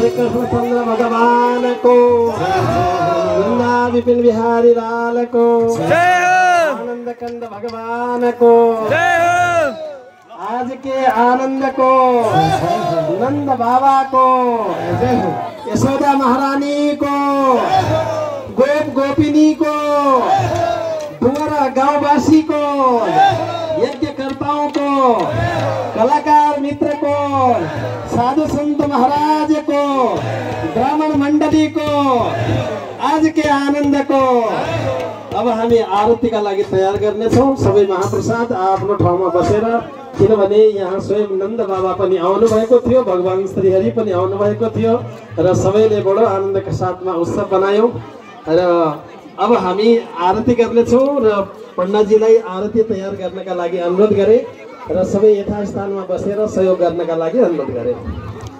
श्री कृष्णचंद्र भगवान को, वृंदा विपिन बिहारी लाल को, आनंद कंद भगवान को, आज के आनंद को, नंद बाबा को, यशोदा महारानी को, गोप गोपिनी को, डुमरा गांववासी को, यज्ञकर्ताओं को, कलाकार मित्र को, साधु संत महाराज को, ब्राह्मण मंडली को, आज के आनंद को। अब हामी आरतीका लागि तयार गर्नेछौँ। सबै महाप्रसाद आफ्नो ठाउँमा बसेर, किनभने यहाँ स्वयं नन्द बाबा पनि आउनु भएको थियो, भगवान श्रीहरि पनि आउनु भएको थियो र सबैले बडो आनन्दका साथमा उत्सव बनायौँ। र अब हामी आरती गर्नेछौँ र पण्डाजीलाई आरती तयार गर्नका लागि अनुरोध गरे र सबै यथास्थानमा बसेर सहयोग गर्नका लागि अनुरोध गरे।